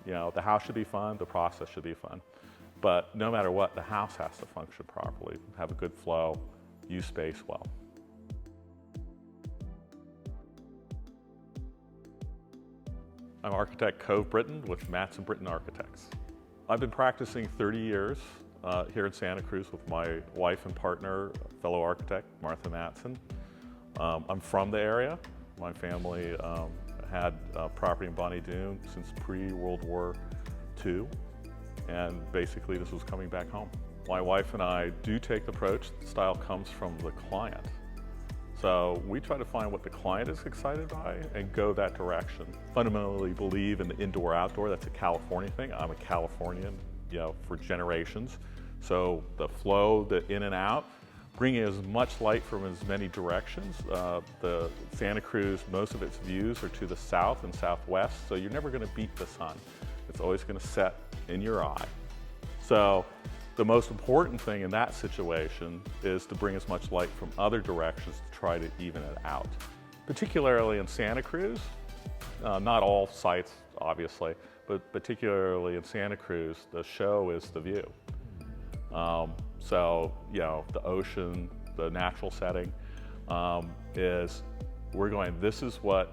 You know, the house should be fun, the process should be fun. But no matter what, the house has to function properly, have a good flow, use space well. I'm architect Cove Britton with Matson Britton Architects. I've been practicing 30 years here in Santa Cruz with my wife and partner, fellow architect, Martha Matson. I'm from the area. My family had property in Bonnie Doon since pre-World War II, and basically this was coming back home. My wife and I do take the approach, the style comes from the client. So we try to find what the client is excited by and go that direction. Fundamentally believe in the indoor-outdoor, that's a California thing. I'm a Californian, you know, for generations. So the flow, the in and out, bringing as much light from as many directions. The Santa Cruz, most of its views are to the south and southwest, so you're never gonna beat the sun. It's always gonna set in your eye. So the most important thing in that situation is to bring as much light from other directions to try to even it out. Particularly in Santa Cruz, not all sites obviously, but particularly in Santa Cruz, the show is the view. So, you know, the ocean, the natural setting we're going, this is what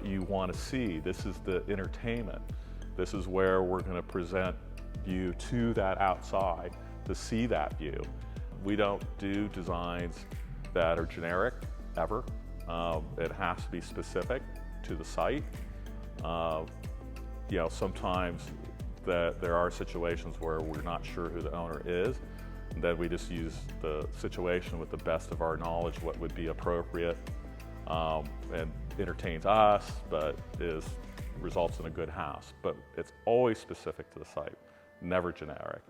you want to see. This is the entertainment. This is where we're going to present you to that outside to see that view. We don't do designs that are generic ever. It has to be specific to the site. You know, sometimes there are situations where we're not sure who the owner is, and then we just use the situation with the best of our knowledge, what would be appropriate and entertains us, but results in a good house. But it's always specific to the site, never generic.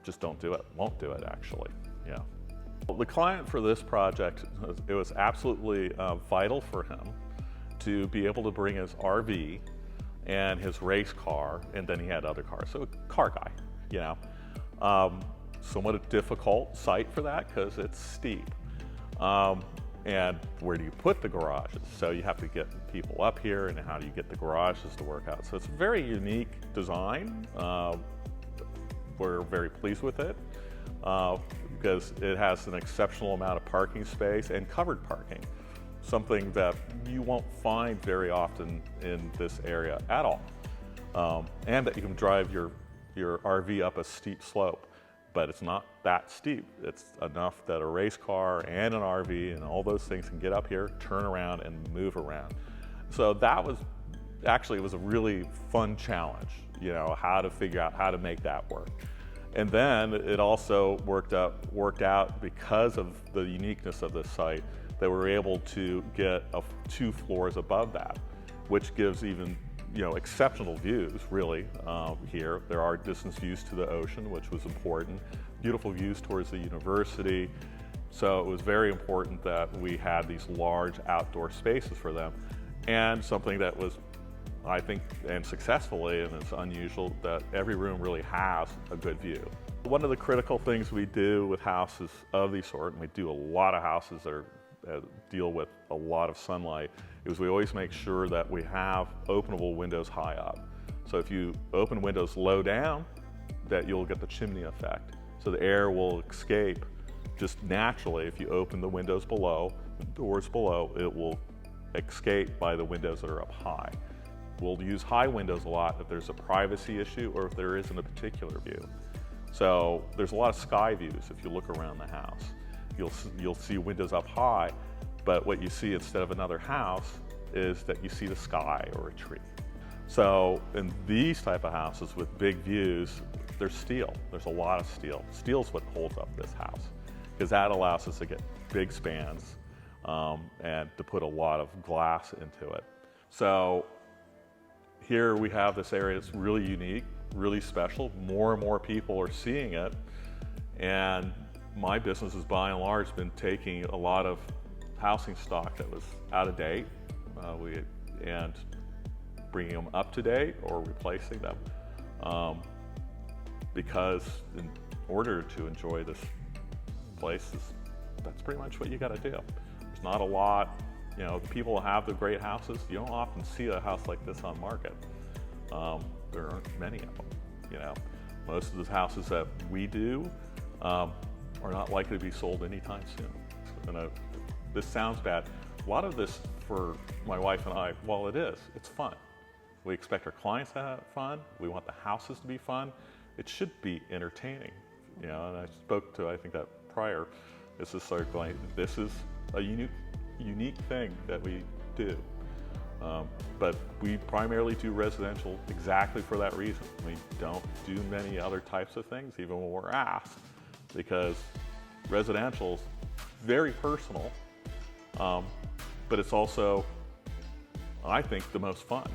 Just don't do it, won't do it actually, yeah. Well, the client for this project, it was absolutely vital for him to be able to bring his RV and his race car, and then he had other cars, so a car guy, you know. Somewhat a difficult site for that because it's steep. And where do you put the garages? So you have to get people up here, and how do you get the garages to work out? So it's a very unique design. We're very pleased with it because it has an exceptional amount of parking space and covered parking, something that you won't find very often in this area at all. And that you can drive your RV up a steep slope, but it's not that steep. It's enough that a race car and an RV and all those things can get up here, turn around and move around. So that was, actually it was a really fun challenge, you know, how to figure out how to make that work. And then it also worked out because of the uniqueness of this site that we're able to get 2 floors above that, which gives even, you know, exceptional views really here. There are distance views to the ocean, which was important, beautiful views towards the university. So it was very important that we had these large outdoor spaces for them, and something that was, I think, and successfully, and it's unusual, that every room really has a good view. One of the critical things we do with houses of these sort, and we do a lot of houses that deal with a lot of sunlight, is we always make sure that we have openable windows high up. So if you open windows low down, that you'll get the chimney effect. So the air will escape just naturally. If you open the windows below, the doors below, it will escape by the windows that are up high. We'll use high windows a lot if there's a privacy issue or if there isn't a particular view. So there's a lot of sky views if you look around the house. You'll see windows up high, but what you see instead of another house is that you see the sky or a tree. So in these type of houses with big views, there's steel. There's a lot of steel. Steel's what holds up this house, because that allows us to get big spans and to put a lot of glass into it. So here we have this area that's really unique, really special. More and more people are seeing it, and my business has by and large been taking a lot of housing stock that was out of date and bringing them up to date or replacing them, because in order to enjoy this place, that's pretty much what you got to do. There's not a lot You know, the people who have the great houses, you don't often see a house like this on market. There aren't many of them, you know. Most of the houses that we do are not likely to be sold anytime soon. And this sounds bad. A lot of this for my wife and I, while it is, it's fun. We expect our clients to have fun. We want the houses to be fun. It should be entertaining, you know. And I spoke to, I think that prior, this is sort of going, this is a unique thing that we do. But we primarily do residential exactly for that reason. We don't do many other types of things, even when we're asked, because residential is very personal, but it's also, I think, the most fun.